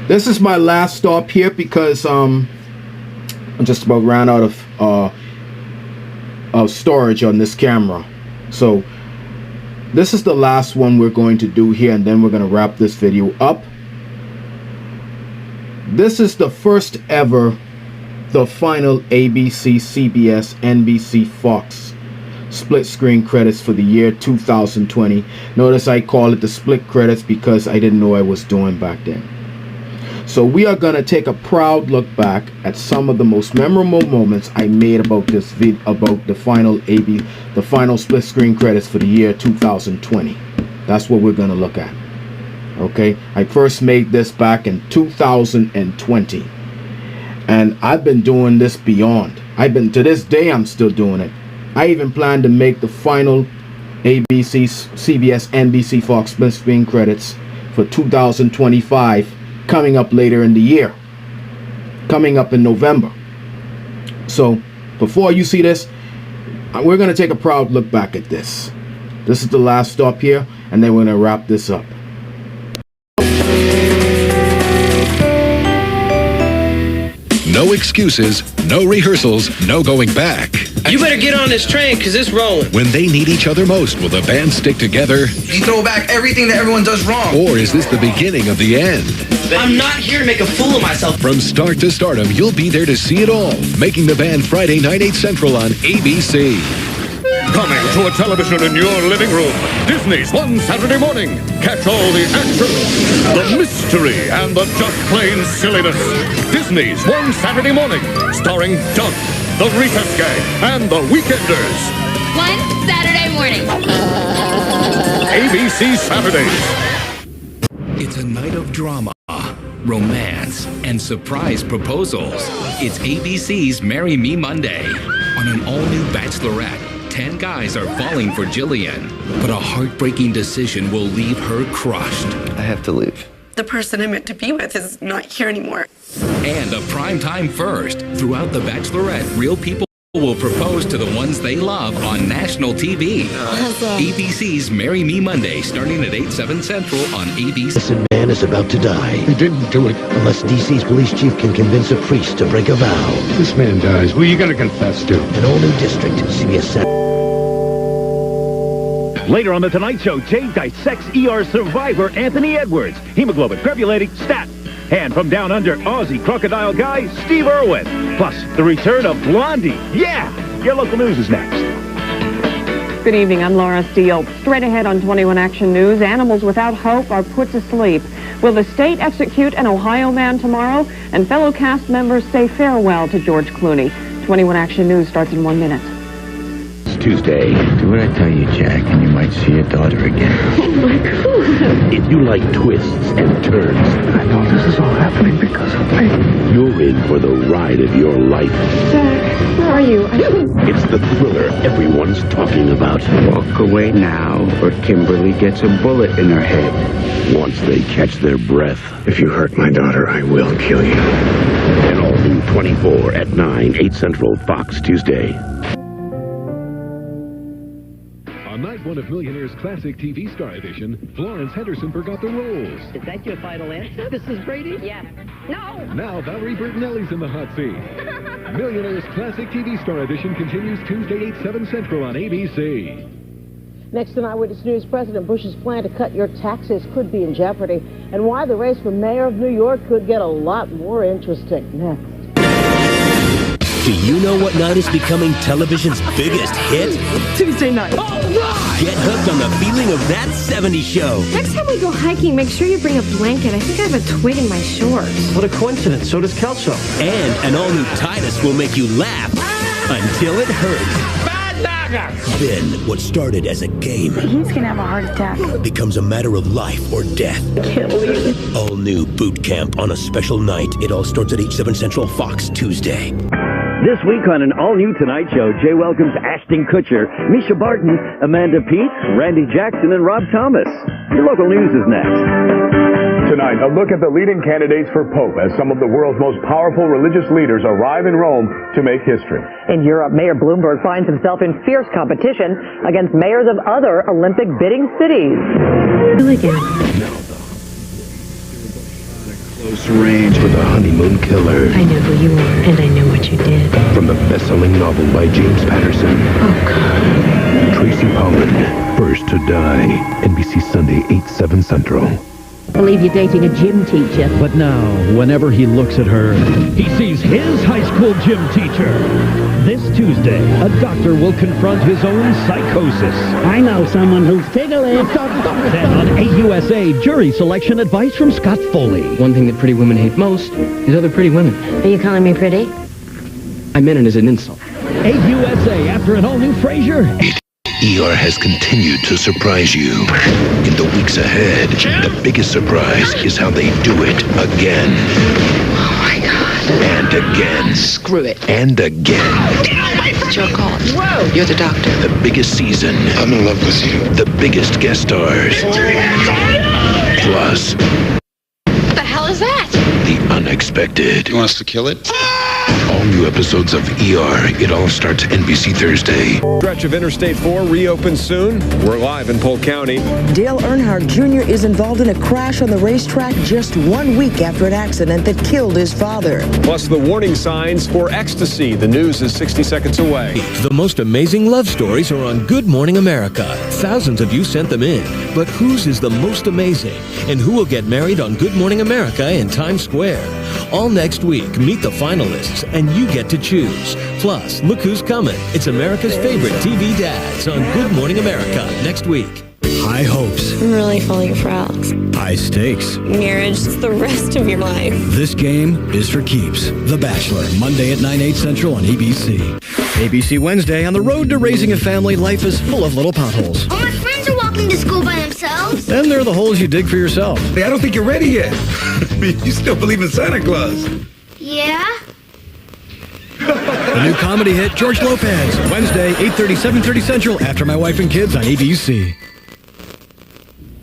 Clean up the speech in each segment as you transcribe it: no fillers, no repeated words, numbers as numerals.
This is my last stop here because I just about ran out of storage on this camera. So this is the last one we're going to do here, and then we're going to wrap this video up. This is the first ever, the final ABC, CBS, NBC, Fox split screen credits for the year 2020. Notice I call it the split credits because I didn't know I was doing back then. So we are going to take a proud look back at some of the most memorable moments I made about this video, about the final split screen credits for the year 2020. That's what we're going to look at. Okay, I first made this back in 2020, and I've been doing this beyond. To this day I'm still doing it. I even plan to make the final ABC, CBS, NBC, Fox split screen credits for 2025 coming up later in the year, coming up in November. So before you see this, we're going to take a proud look back at this. This is the last stop here, and then we're going to wrap this up. No excuses, no rehearsals, no going back. You better get on this train, because it's rolling. When they need each other most, will the band stick together? You throw back everything that everyone does wrong. Or is this the beginning of the end? I'm not here to make a fool of myself. From start to stardom, you'll be there to see it all. Making the Band Friday night, 8 Central on ABC. Coming to a television in your living room, Disney's One Saturday Morning. Catch all the action, the mystery, and the just plain silliness. Disney's One Saturday Morning, starring Doug, the Recess Gang, and the Weekenders. One Saturday morning. ABC Saturdays. It's a night of drama, romance, and surprise proposals. It's ABC's Marry Me Monday. On an all-new Bachelorette, 10 guys are falling for Jillian, but a heartbreaking decision will leave her crushed. I have to leave. The person I'm meant to be with is not here anymore. And a primetime first. Throughout The Bachelorette, real people will propose to the ones they love on national TV. ABC's Marry Me Monday, starting at 8/7 Central on ABC. This man is about to die. He didn't do it. Unless DC's police chief can convince a priest to break a vow. This man dies. Who are you going to confess to? An all-new district, CBS. Later on The Tonight Show, Jay dissects ER survivor Anthony Edwards. Hemoglobin, crepulating, stat. And from down under, Aussie crocodile guy, Steve Irwin. Plus, the return of Blondie. Yeah! Your local news is next. Good evening, I'm Laura Steele. Straight ahead on 21 Action News, animals without hope are put to sleep. Will the state execute an Ohio man tomorrow? And fellow cast members say farewell to George Clooney. 21 Action News starts in 1 minute. Tuesday. Do what I tell you, Jack, and you might see your daughter again. Oh my God. If you like twists and turns, I know this is all happening because of me. you're in for the ride of your life. Jack, where are you? It's the thriller everyone's talking about. Walk away now, or Kimberly gets a bullet in her head. Once they catch their breath. If you hurt my daughter, I will kill you. And all new 24 at 9, 8 Central, Fox, Tuesday. On night one of Millionaire's Classic TV Star Edition, Florence Henderson forgot the rules. Is that your final answer, Mrs. Brady? Yeah. No! Now Valerie Bertinelli's in the hot seat. Millionaire's Classic TV Star Edition continues Tuesday, 8/7 Central on ABC. Next on Eyewitness News, President Bush's plan to cut your taxes could be in jeopardy, and why the race for mayor of New York could get a lot more interesting. Next. Do you know what night is becoming television's biggest hit? Tuesday night. All right! Get hooked on the feeling of that 70s show. Next time we go hiking, make sure you bring a blanket. I think I have a twig in my shorts. What a coincidence. So does Kelso. And an all-new Titus will make you laugh until it hurts. Then, what started as a game He's gonna have a heart attack. becomes a matter of life or death. Can't believe it. All new Boot Camp on a special night. It all starts at 8/7 Central, Fox, Tuesday. This week on an all-new Tonight Show, Jay welcomes Ashton Kutcher, Misha Barton, Amanda Peet, Randy Jackson, and Rob Thomas. Your local news is next. Tonight, a look at the leading candidates for Pope as some of the world's most powerful religious leaders arrive in Rome to make history. In Europe, Mayor Bloomberg finds himself in fierce competition against mayors of other Olympic bidding cities. Close range for the honeymoon killer. I know who you are, and I know what you did. From the best-selling novel by James Patterson. Oh, God. Tracy Pollan, First to Die. NBC Sunday, 8/7 Central. I believe you're dating a gym teacher. But now, whenever he looks at her, he sees his high school gym teacher. This Tuesday, a doctor will confront his own psychosis. I know someone who's ticklish. Then on AUSA, jury selection advice from Scott Foley. One thing that pretty women hate most is other pretty women. Are you calling me pretty? I meant it as an insult. AUSA after an all-new Frasier. ER has continued to surprise you. In the weeks ahead, the biggest surprise is how they do it again. Oh my God. And again. Screw it. And again. It's your call. Whoa. You're the doctor. The biggest season. I'm in love with you. The biggest guest stars. Plus, What the hell is that? the unexpected. You want us to kill it? All new episodes of ER. It all starts NBC Thursday. Stretch of Interstate 4 reopens soon. We're live in Polk County. Dale Earnhardt Jr. is involved in a crash on the racetrack just 1 week after an accident that killed his father. Plus the warning signs for ecstasy. The news is 60 seconds away. The most amazing love stories are on Good Morning America. Thousands of you sent them in. But whose is the most amazing? And who will get married on Good Morning America in Times Square? All next week, meet the finalists, and you get to choose. Plus, look who's coming. It's America's favorite TV dads on Good Morning America next week. High hopes. I'm really falling for Alex. High stakes. Marriage is the rest of your life. This game is for keeps. The Bachelor, Monday at 9/8 Central on ABC. ABC Wednesday, on the road to raising a family, life is full of little potholes. All my friends are walking to school by themselves. Then there are the holes you dig for yourself. Hey, I don't think you're ready yet. You still believe in Santa Claus? Yeah? The new comedy hit, George Lopez, Wednesday, 8:30, 7:30 Central, After My Wife and Kids on ABC.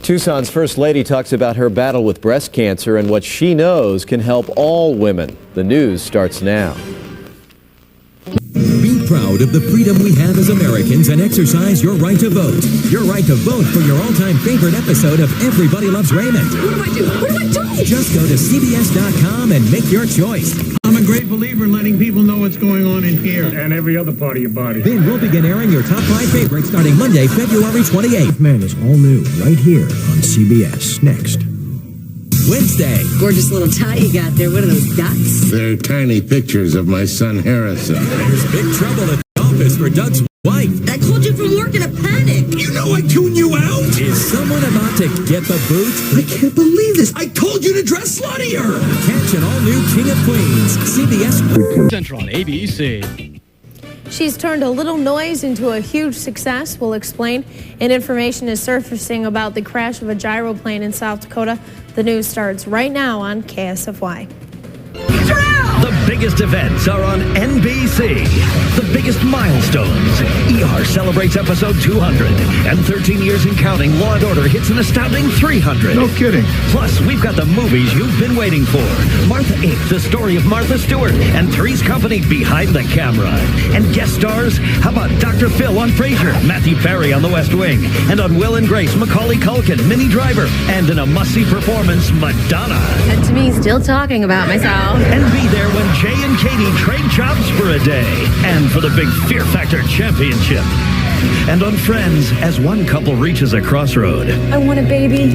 Tucson's First Lady talks about her battle with breast cancer and what she knows can help all women. The news starts now. Be proud of the freedom we have as Americans and exercise your right to vote. Your right to vote for your all-time favorite episode of Everybody Loves Raymond. What do I do? What do I do? Just go to CBS.com and make your choice. I'm a great believer in letting people know what's going on in here and every other part of your body. Then we'll begin airing your top 5 favorites starting Monday, February 28th. Man is all new right here on CBS. Next. Wednesday. Gorgeous little tie you got there. What are those dots? They're tiny pictures of my son Harrison. There's big trouble at the office for Doug's wife. I called you from work in a panic. You know I tune you out. Is someone about to get the boot? I can't believe this. I told you to dress sluttier. Catch an all-new King of Queens. CBS Central on ABC. She's turned a little noise into a huge success, we'll explain. And information is surfacing about the crash of a gyroplane in South Dakota. The news starts right now on KSFY. The biggest events are on NBC. The biggest milestones. ER celebrates episode 200. And 13 years and counting, Law & Order hits an astounding 300. No kidding. Plus, we've got the movies you've been waiting for. Martha Inc., the story of Martha Stewart, and Three's Company behind the camera. And guest stars, how about Dr. Phil on Frasier, Matthew Perry on The West Wing, and on Will and Grace, Macaulay Culkin, Minnie Driver, and in a must-see performance, Madonna. That to me, still talking about myself. And be there when Jay and Katie trade jobs for a day and for the big Fear Factor Championship. And on Friends, as one couple reaches a crossroad. I want a baby.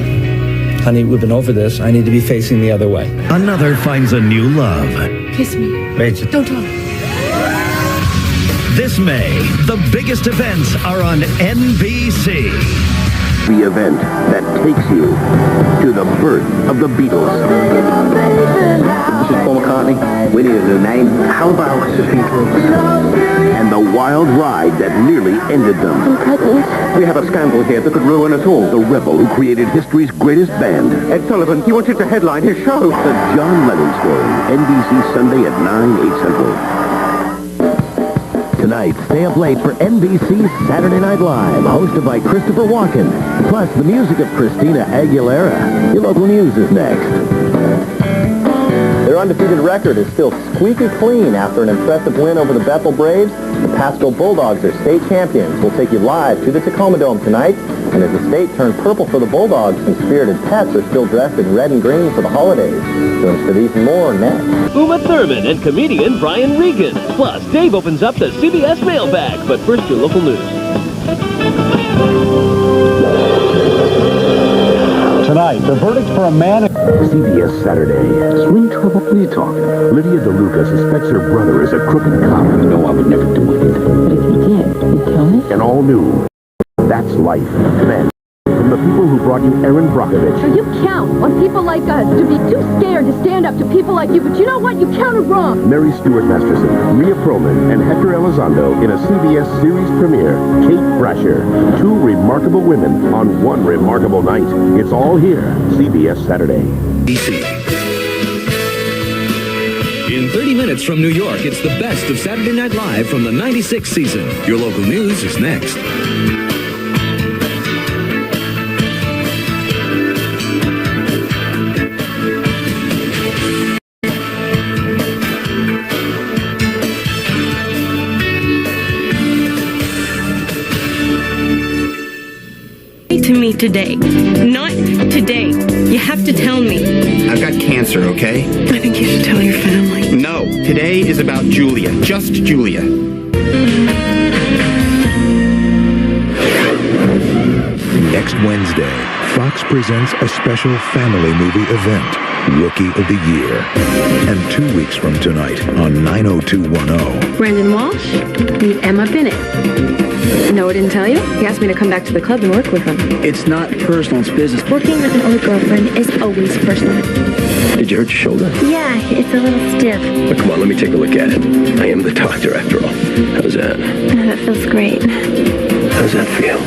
Honey, we've been over this. I need to be facing the other way. Another finds a new love. Kiss me. Rachel. Don't talk. This May, the biggest events are on NBC. The event that takes you to the birth of the Beatles. This is Paul McCartney. We need a new name. How about the Beatles? And the wild ride that nearly ended them. We have a scandal here that could ruin us all. The rebel who created history's greatest band. Ed Sullivan, he wanted to headline his show. The John Lennon Story. NBC Sunday at 9/8 Central. Tonight, stay up late for NBC's Saturday Night Live, hosted by Christopher Walken. Plus, the music of Christina Aguilera. Your local news is next. Their undefeated record is still squeaky clean after an impressive win over the Bethel Braves. The Pasco Bulldogs are state champions. We'll take you live to the Tacoma Dome tonight And as the state turned purple for the Bulldogs, some spirited pets are still dressed in red and green for the holidays. Join us for these and more next. Uma Thurman and comedian Brian Regan. Plus, Dave opens up the CBS mailbag. But first, your local news. Tonight, the verdict for a man... CBS Saturday. Swing trouble? What are you talking about? Lydia DeLuca suspects her brother is a crooked cop. No, I would never do anything. But if you did, you'd kill me? And all new. That's Life. Then, from the people who brought you Erin Brockovich. You count on people like us to be too scared to stand up to people like you, but you know what? You counted wrong. Mary Stuart Masterson, Rhea Perlman, and Hector Elizondo in a CBS series premiere, Kate Brasher. Two remarkable women on one remarkable night. It's all here. CBS Saturday. DC. In 30 minutes from New York, it's the best of Saturday Night Live from the 96th season. Your local news is next. To me today. Not today. You have to tell me. I've got cancer, okay? I think you should tell your family. No. Today is about Julia. Just Julia. Next Wednesday, Fox presents a special family movie event, Rookie of the Year. And 2 weeks from tonight on 90210. Brandon Walsh, meet Emma Bennett. No, I didn't tell you? He asked me to come back to the club and work with him. It's not personal, it's business. Working with an old girlfriend is always personal. Did you hurt your shoulder? Yeah, it's a little stiff. Well, come on, let me take a look at it. I am the doctor after all. How's that? That feels great. How's that feel?